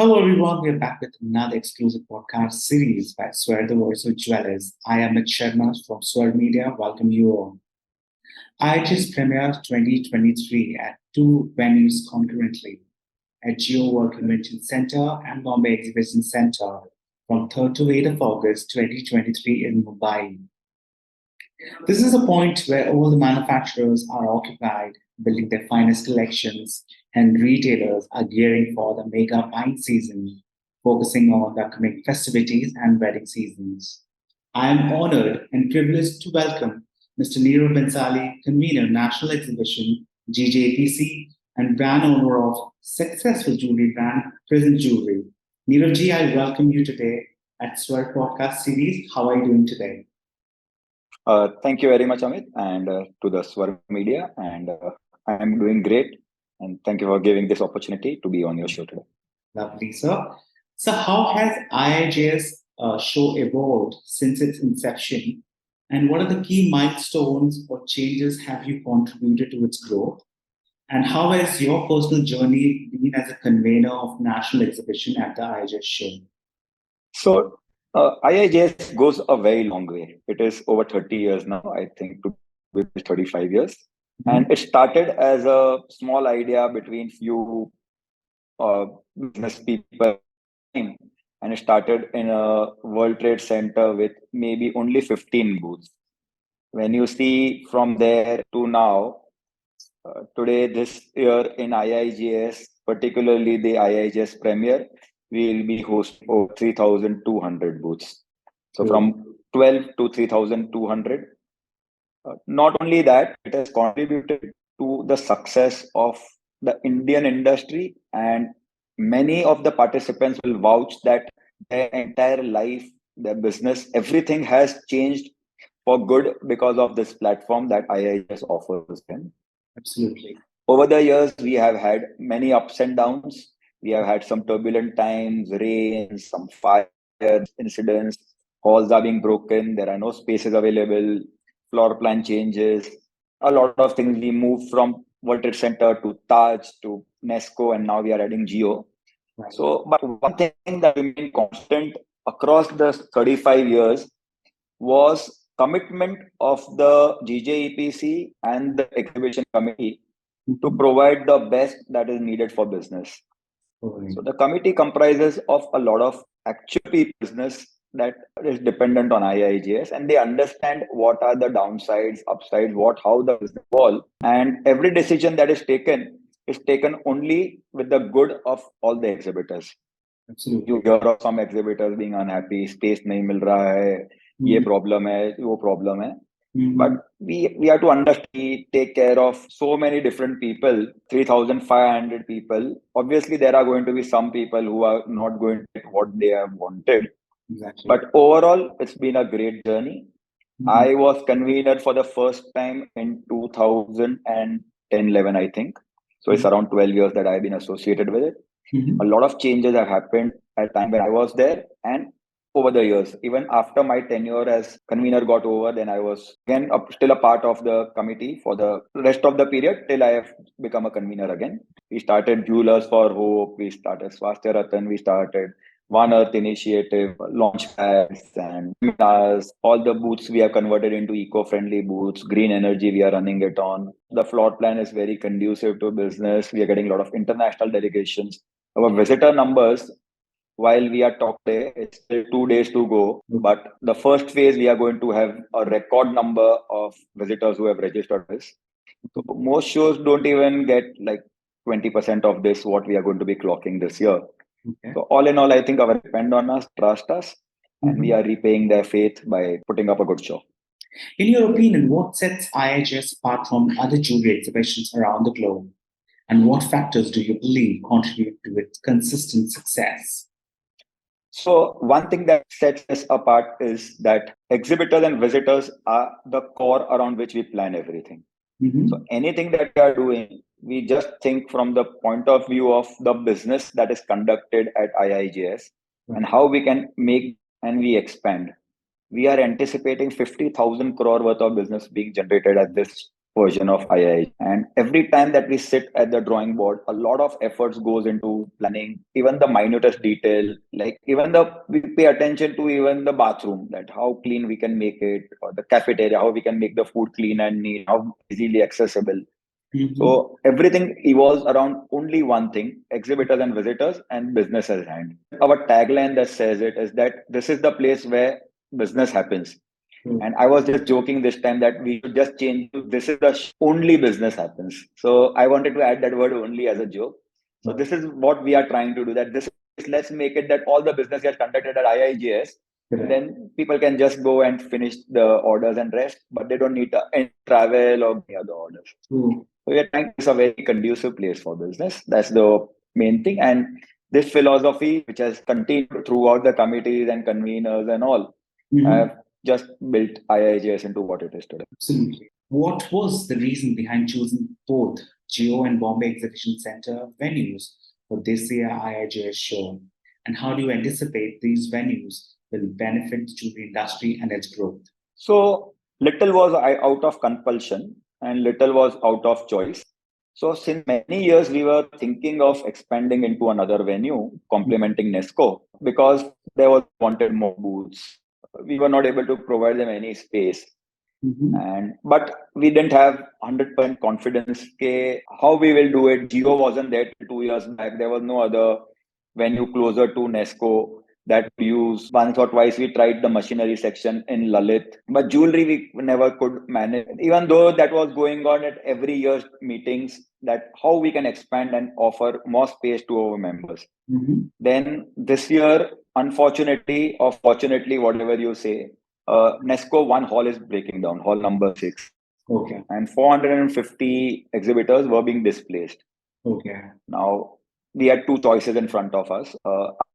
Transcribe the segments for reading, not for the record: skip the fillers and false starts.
Hello, everyone. We're back with another exclusive podcast series by SVAR, the Voice of Jewelers. I am Amit Sharma from SVAR Media. Welcome you all. IIJS Premiere 2023 at two venues concurrently at GJEPC Convention Center and Bombay Exhibition Center from 3rd to 8th of August 2023 in Mumbai. This is a point where all the manufacturers are occupied building their finest collections and retailers are gearing for the mega buying season, focusing on the upcoming festivities and wedding seasons. I am honored and privileged to welcome Mr. Nirav Bhansali, Convenor of National Exhibition, GJEPC, and brand owner of successful jewelry brand Prism Jewellery. Nirav ji, I welcome you today at SVAR podcast series. How are you doing today? Thank you very much, Amit, and to the SVAR Media. And I'm doing great. And thank you for giving this opportunity to be on your show today. Lovely, sir. So, how has IIJS show evolved since its inception? And what are the key milestones or changes have you contributed to its growth? And how has your personal journey been as a convener of national exhibition at the IIJS show? So, IIJS goes a very long way. It is over 30 years now, I think, to be 35 years. And it started as a small idea between few business people. And it started in a World Trade Center with maybe only 15 booths. When you see from there to now, today, this year in IIJS, particularly the IIJS Premiere, we will be hosting over 3,200 booths. So from 12 to 3,200. Not only that, it has contributed to the success of the Indian industry, and many of the participants will vouch that their entire life, their business, everything has changed for good because of this platform that IIJS offers them. Absolutely. Over the years, we have had many ups and downs. We have had some turbulent times, rains, some fire incidents, halls are being broken, there are no spaces available, floor plan changes, a lot of things. We moved from World Trade Center to Taj to Nesco, and now we are adding Geo. Right. So, but one thing that remained constant across the 35 years was commitment of the GJEPC and the exhibition committee to provide the best that is needed for business. So the committee comprises of a lot of actual business that is dependent on IIJS, and they understand what are the downsides, upsides, how the business evolves, and every decision that is taken only with the good of all the exhibitors. Absolutely. You hear of some exhibitors being unhappy, space nahi mil raha hai, ye problem hai, wo problem hai. But we have to understand, we take care of so many different people, 3,500 people. Obviously, there are going to be some people who are not going to get what they have wanted. Exactly. But overall, it's been a great journey. I was convener for the first time in 2010-11, I think. So it's around 12 years that I've been associated with it. A lot of changes have happened at the time when I was there, and over the years, even after my tenure as convener got over, then I was again still a part of the committee for the rest of the period till I have become a convener again. We started Jewelers for Hope, we started Swasthya Ratan, we started One Earth Initiative, launch pads and seminars. All the booths we have converted into eco-friendly booths, green energy we are running it on. The floor plan is very conducive to business. We are getting a lot of international delegations. Our visitor numbers, while we are talking, it's still 2 days to go. But the first phase, we are going to have a record number of visitors who have registered this. So most shows don't even get like 20% of this, what we are going to be clocking this year. So all in all, I think our depend on us, trust us, and we are repaying their faith by putting up a good show. In your opinion, what sets IIJS apart from other jewelry exhibitions around the globe? And what factors do you believe contribute to its consistent success? So one thing that sets us apart is that exhibitors and visitors are the core around which we plan everything. So anything that we are doing, we just think from the point of view of the business that is conducted at IIJS and how we can make and we expand. We are anticipating 50,000 crore worth of business being generated at this version of II. And every time that we sit at the drawing board, a lot of efforts goes into planning, even the minutest detail, like we pay attention to even the bathroom, that how clean we can make it, or the cafeteria, how we can make the food clean and neat, how easily accessible. So everything evolves around only one thing: exhibitors and visitors and business at hand. Our tagline that says it is that this is the place where business happens. And I was just joking this time that we should just change to this is the only business happens. So I wanted to add that word only as a joke. So this is what we are trying to do, that this is, let's make it that all the business gets conducted at IIJS. Then people can just go and finish the orders and rest, but they don't need to travel or any other orders. So we are trying to make a very conducive place for business. That's the main thing. And this philosophy, which has continued throughout the committees and conveners and all, have just built IIJS into what it is today. Absolutely. What was the reason behind choosing both Geo and Bombay Exhibition Center venues for this year IIJS show? And how do you anticipate these venues will benefit the jewelry industry and its growth? So little was out of compulsion and little was out of choice. So since many years, we were thinking of expanding into another venue, complementing NESCO, because they wanted more booths. We were not able to provide them any space. But we didn't have 100% confidence how we will do it. Geo wasn't there 2 years back. There was no other venue closer to NESCO that we use. Once or twice we tried the machinery section in Lalit, but jewelry we never could manage, even though that was going on at every year's meetings, that how we can expand and offer more space to our members. Then this year, unfortunately or fortunately, whatever you say, NESCO one hall is breaking down, hall number 6. And 450 exhibitors were being displaced. Now we had 2 choices in front of us.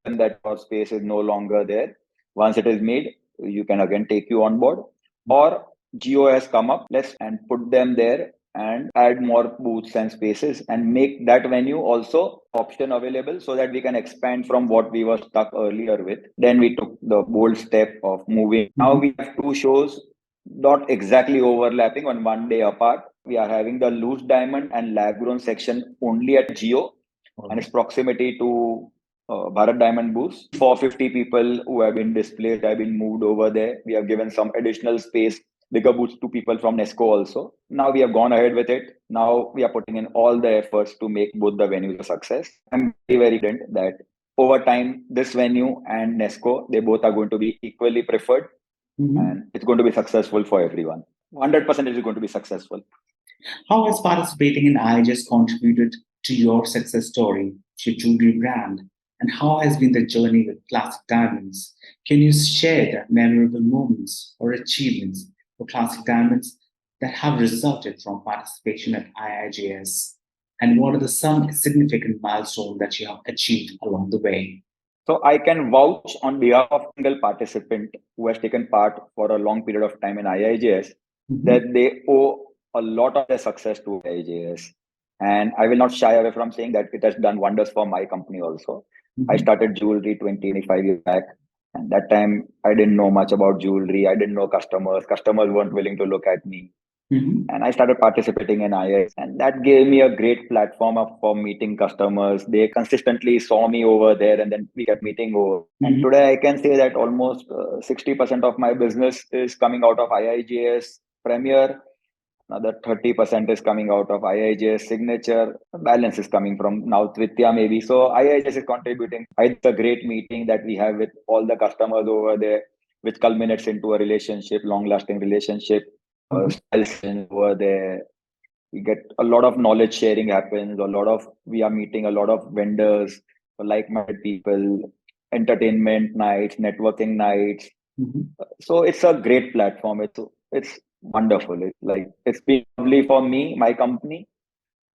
And that space is no longer there. Once it is made, you can again take you on board. Or Geo has come up, and put them there and add more booths and spaces and make that venue also option available so that we can expand from what we were stuck earlier with. Then we took the bold step of moving. Now we have 2 shows, not exactly overlapping, on one day apart. We are having the loose diamond and lab grown section only at Geo, and its proximity to Bharat Diamond booths. 450 people who have been displaced have been moved over there. We have given some additional space, bigger booths to people from NESCO also. Now we have gone ahead with it. Now we are putting in all the efforts to make both the venues a success. I'm very, very confident that over time, this venue and NESCO, they both are going to be equally preferred. And it's going to be successful for everyone. 100% it is going to be successful. How has participating in IIJS contributed to your success story, to your jewelry brand? And how has been the journey with Classic Diamonds? Can you share the memorable moments or achievements for Classic Diamonds that have resulted from participation at IIJS? And what are some significant milestones that you have achieved along the way? So I can vouch on behalf of a single participant who has taken part for a long period of time in IIJS that they owe a lot of their success to IIJS. And I will not shy away from saying that it has done wonders for my company also. I started jewelry 25 years back. And that time, I didn't know much about jewelry. I didn't know customers. Customers weren't willing to look at me. And I started participating in IIJS. And that gave me a great platform for meeting customers. They consistently saw me over there, and then we kept meeting over. And today, I can say that almost 60% of my business is coming out of IIJS Premiere. Another 30% is coming out of IIJS Signature. The balance is coming from now Tritya maybe. So IIJS is contributing. It's a great meeting that we have with all the customers over there, which culminates into a relationship, long-lasting relationship. Over there, we get a lot of knowledge sharing happens. We are meeting a lot of vendors, like-minded people, entertainment nights, networking nights. So it's a great platform. It's wonderful. It's been lovely for me, my company,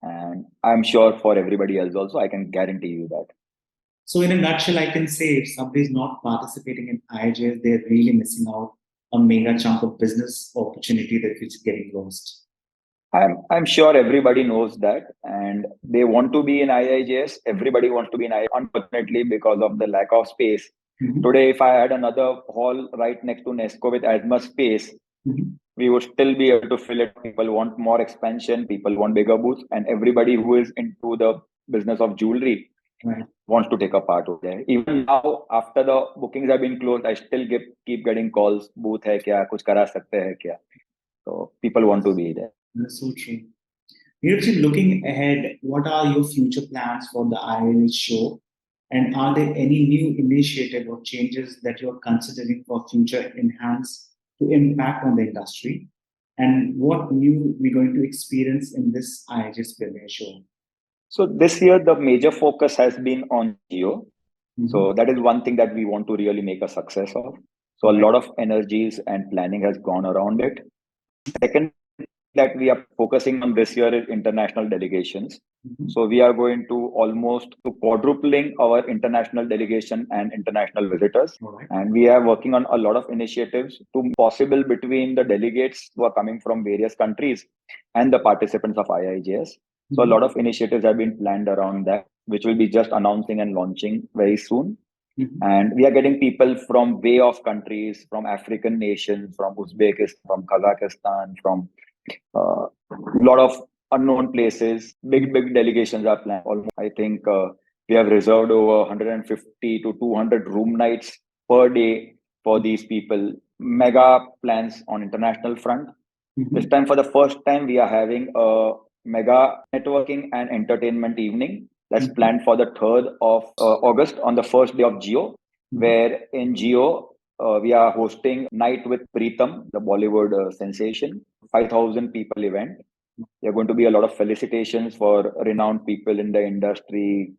and I'm sure for everybody else also. I can guarantee you that. So in a nutshell, I can say if somebody is not participating in IIJS, they're really missing out a mega chunk of business opportunity that is getting lost. I'm sure everybody knows that, and they want to be in IIJS. Everybody wants to be in IIJS. Unfortunately, because of the lack of space. Today, if I had another hall right next to NESCO with as much space, we would still be able to fill it. People want more expansion, people want bigger booths, and everybody who is into the business of jewelry wants to take a part of there. Even now, after the bookings have been closed, I still keep getting calls. Booth hai kya? Kuch kara sakte hai kya? So people want to be there. That's so true. Nirav, looking ahead, what are your future plans for the IIJS show? And are there any new initiative or changes that you're considering for future enhance to impact on the industry? And what new we're going to experience in this IIJS Premiere show? So this year, the major focus has been on Geo. So that is one thing that we want to really make a success of. So a lot of energies and planning has gone around it. Second, that we are focusing on this year is international delegations. So we are going to almost to quadrupling our international delegation and international visitors. And we are working on a lot of initiatives to possible between the delegates who are coming from various countries and the participants of IIJS. So a lot of initiatives have been planned around that, which will be just announcing and launching very soon. And we are getting people from way off countries, from African nations, from Uzbekistan, from Kazakhstan, from a lot of unknown places. Big delegations are planned. Almost, I think we have reserved over 150 to 200 room nights per day for these people. Mega plans on international front. This time, for the first time, we are having a mega networking and entertainment evening that's planned for the 3rd of August on the first day of Geo, where in Geo, we are hosting Night with Prism, the Bollywood sensation, 5,000 people event. There are going to be a lot of felicitations for renowned people in the industry,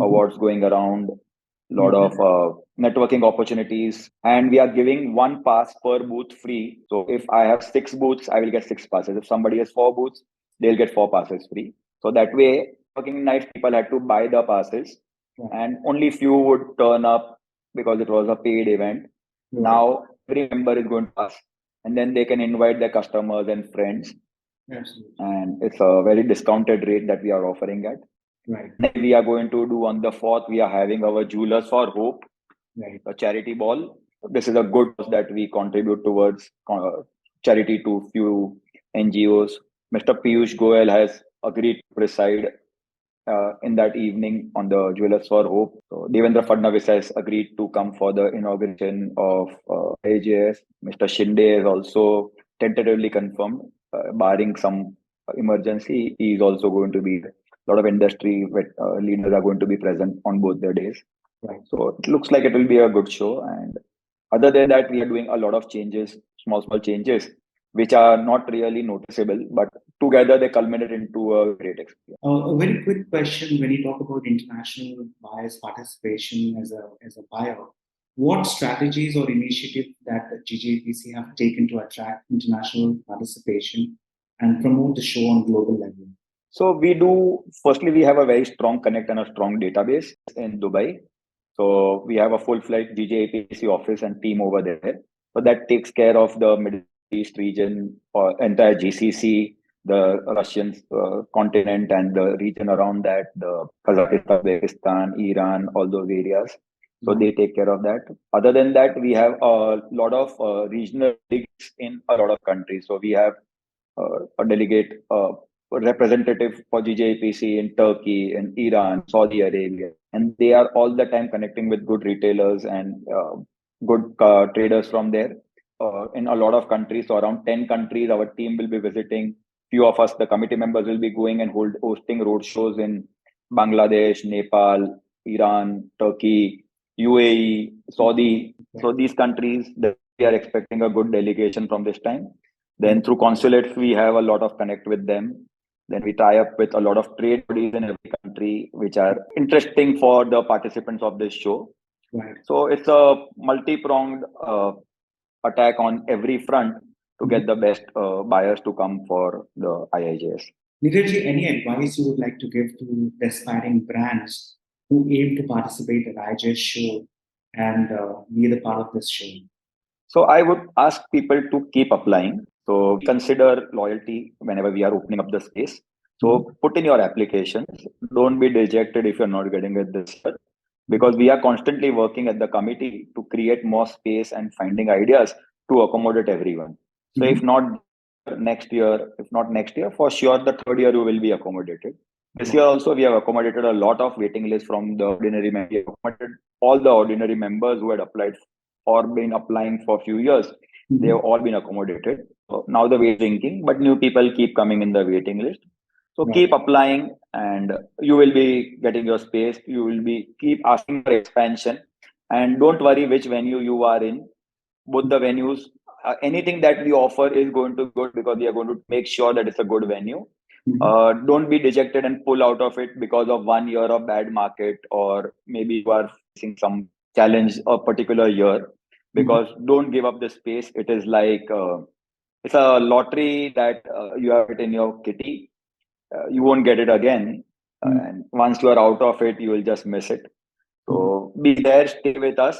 awards going around, a lot of networking opportunities. And we are giving 1 pass per booth free. So if I have 6 booths, I will get 6 passes. If somebody has 4 booths, they'll get 4 passes free. So that way, working nights, people had to buy the passes and only few would turn up because it was a paid event. Now every member is going to pass and then they can invite their customers and friends. Absolutely. And it's a very discounted rate that we are offering at. We are going to do on the 4th, we are having our Jewelers for Hope, a charity ball. This is a good cause that we contribute towards charity to few NGOs. Mr. Piyush Goyal has agreed to preside in that evening on the Jewelers for Hope. So Devendra Fadnavis has agreed to come for the inauguration of IIJS. Mr. Shinde is also tentatively confirmed, barring some emergency. He is also going to be. A lot of industry leaders are going to be present on both the days. So it looks like it will be a good show. And other than that, we are doing a lot of changes, small changes, which are not really noticeable, but together they culminate into a great experience. A very quick question: when you talk about international buyers' participation as a buyer, what strategies or initiatives that GJEPC have taken to attract international participation and promote the show on global level? So firstly, we have a very strong connect and a strong database in Dubai. So we have a full-fledged GJEPC office and team over there. So that takes care of the Middle East region or entire GCC, the Russian continent and the region around that, the Kazakhstan, Uzbekistan, Iran, all those areas. So they take care of that. Other than that, we have a lot of regional delegates in a lot of countries. So we have a delegate, representative for GJEPC in Turkey, in Iran, Saudi Arabia. And they are all the time connecting with good retailers and good traders from there in a lot of countries. So around 10 countries, our team will be visiting. Few of us, the committee members, will be going and hosting road shows in Bangladesh, Nepal, Iran, Turkey, UAE, Saudi. So these countries, we are expecting a good delegation from this time. Then through consulates, we have a lot of connect with them. Then we tie up with a lot of trade bodies in every country, which are interesting for the participants of this show. So it's a multi-pronged attack on every front to get the best buyers to come for the IIJS. Nirav, any advice you would like to give to aspiring brands who aim to participate at IIJS show and be the part of this show? So I would ask people to keep applying. So consider loyalty whenever we are opening up the space. So put in your applications. Don't be dejected if you're not getting it this year, because we are constantly working at the committee to create more space and finding ideas to accommodate everyone. So if not next year, for sure the third year you will be accommodated. This year also we have accommodated a lot of waiting lists from the ordinary members. We have accommodated all the ordinary members who had applied or been applying for a few years. They have all been accommodated. So now the waiting, but new people keep coming in the waiting list. So keep applying and you will be getting your space. You will be keep asking for expansion, and don't worry which venue you are in. Both the venues, anything that we offer is going to be good because we are going to make sure that it's a good venue. Don't be dejected and pull out of it because of 1 year of bad market, or maybe you are facing some challenge a particular year, because don't give up the space. It is like it's a lottery that you have it in your kitty. You won't get it again, and once you are out of it, you will just miss it. So be there, stay with us.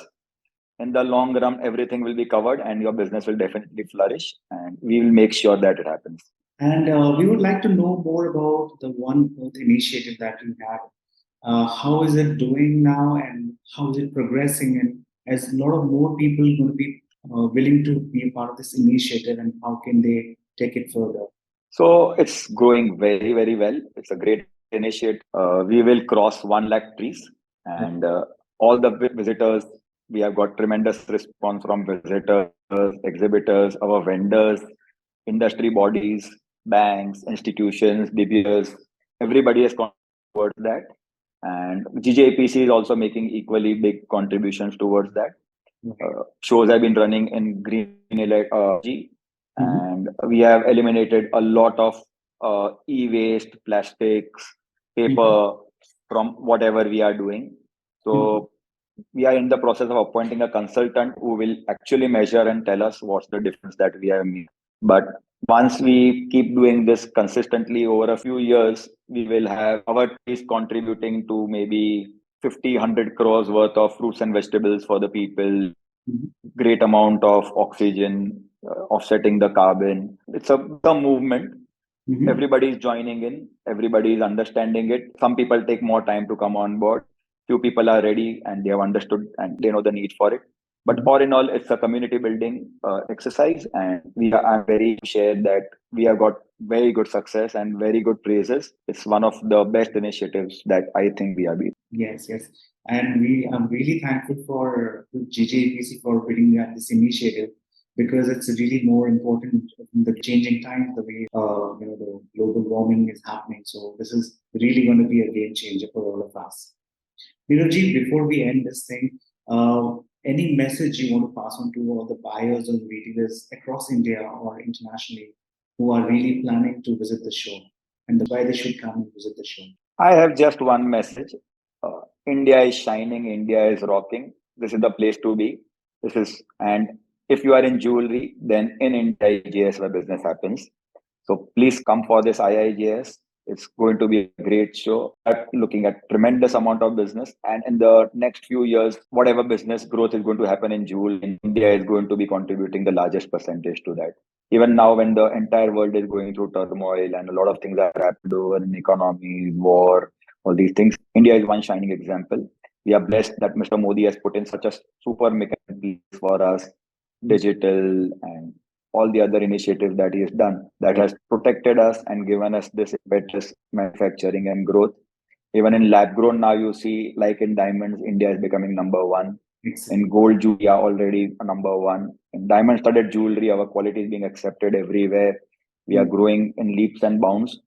In the long run, everything will be covered and your business will definitely flourish, and we will make sure that it happens. And we would like to know more about the One Earth initiative that you have. How is it doing now, and how is it progressing? And as a lot of more people going to be willing to be a part of this initiative, and how can they take it further? So it's growing very, very well. It's a great initiative. We will cross 1 lakh trees, and all the visitors, we have got tremendous response from visitors, exhibitors, our vendors, industry bodies, banks, institutions, DBS. Everybody has contributed towards that. And GJEPC is also making equally big contributions towards that. Shows have been running in green energy, and we have eliminated a lot of e-waste, plastics, paper from whatever we are doing. So we are in the process of appointing a consultant who will actually measure and tell us what's the difference that we have made. But once we keep doing this consistently over a few years, we will have our trees contributing to maybe 50, 100 crores worth of fruits and vegetables for the people, great amount of oxygen, offsetting the carbon. It's a movement. Everybody is joining in, everybody is understanding it. Some people take more time to come on board. Few people are ready and they have understood and they know the need for it. But all in all, it's a community building exercise, and I'm very sure that we have got very good success and very good praises. It's one of the best initiatives that I think we have been. Yes. And I'm really thankful for GJEPC for putting this initiative, because it's really more important in the changing times, the way the global warming is happening. So this is really going to be a game changer for all of us. Niravji, before we end this thing, any message you want to pass on to all the buyers or retailers across India or internationally who are really planning to visit the show, and why they should come and visit the show? I have just one message. India is shining. India is rocking. This is the place to be. And if you are in jewelry, then in India, IIJS where business happens. So please come for this IIJS. It's going to be a great show. I'm looking at tremendous amount of business. And in the next few years, whatever business growth is going to happen in jewelry, India is going to be contributing the largest percentage to that. Even now, when the entire world is going through turmoil and a lot of things are happening over in economy, war, all these things, India is one shining example. We are blessed that Mr. Modi has put in such a super mechanism for us, digital and all the other initiatives that he has done, that has protected us and given us this impetus manufacturing and growth. Even in lab grown now, you see, like in diamonds, India is becoming number one. In gold jewelry, already number one. In diamond studded jewelry, our quality is being accepted everywhere. We are growing in leaps and bounds.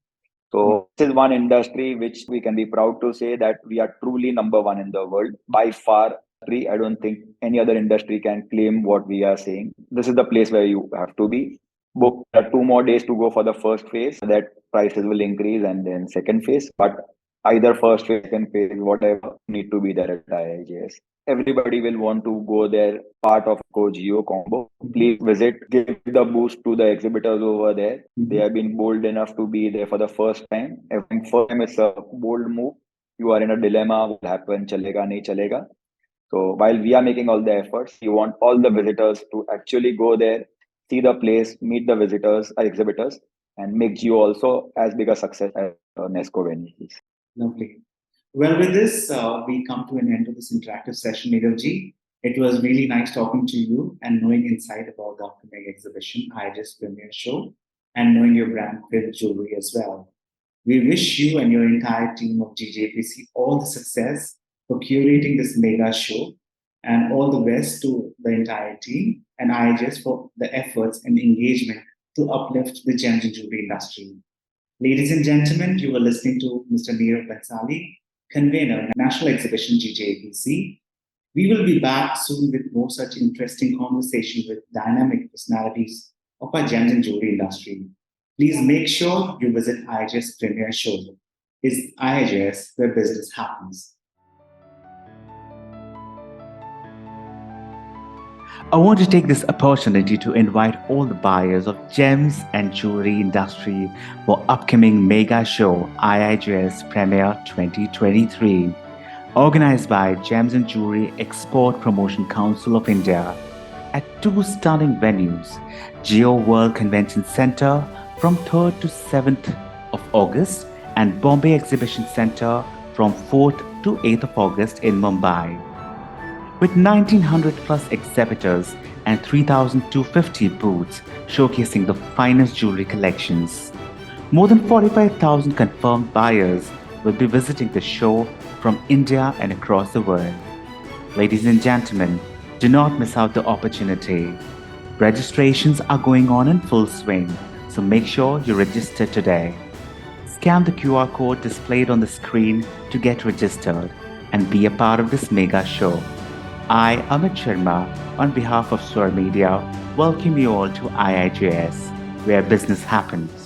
So this is one industry which we can be proud to say that we are truly number one in the world by far. I don't think any other industry can claim what we are saying. This is the place where you have to be. Book 2 more days to go for the first phase. That prices will increase, and then second phase. But either first phase, second phase, whatever, need to be there at IIJS. Everybody will want to go there, part of Geo combo. Please visit, give the boost to the exhibitors over there. They have been bold enough to be there for the first time. Every first time it's a bold move. You are in a dilemma, what will happen, chalega, nahi chalega. So while we are making all the efforts, we want all the visitors to actually go there, see the place, meet the visitors, exhibitors, and make Geo also as big a success as UNESCO venues. Lovely. Well, with this, we come to an end of this interactive session, Niravji. It was really nice talking to you and knowing insight about the upcoming exhibition, IIJS Premiere Show, and knowing your brand, Prism Jewellery, as well. We wish you and your entire team of GJEPC all the success for curating this mega show, and all the best to the entire team and IIJS for the efforts and engagement to uplift the gems and jewelry industry. Ladies and gentlemen, you were listening to Mr. Nirav Bhansali, Convenor of National Exhibition GJEPC. We will be back soon with more such interesting conversation with dynamic personalities of our gems and jewelry industry. Please make sure you visit IIJS Premiere Show. Is IIJS where business happens. I want to take this opportunity to invite all the buyers of gems and jewelry industry for upcoming mega show IIJS Premiere 2023, organized by Gems and Jewelry Export Promotion Council of India at two stunning venues, Geo World Convention Center from 3rd to 7th of August and Bombay Exhibition Center from 4th to 8th of August in Mumbai. With 1,900 plus exhibitors and 3,250 booths showcasing the finest jewelry collections. More than 45,000 confirmed buyers will be visiting the show from India and across the world. Ladies and gentlemen, do not miss out the opportunity. Registrations are going on in full swing, so make sure you register today. Scan the QR code displayed on the screen to get registered and be a part of this mega show. I, Amit Sharma, on behalf of SVAR Media, welcome you all to IIJS, where business happens.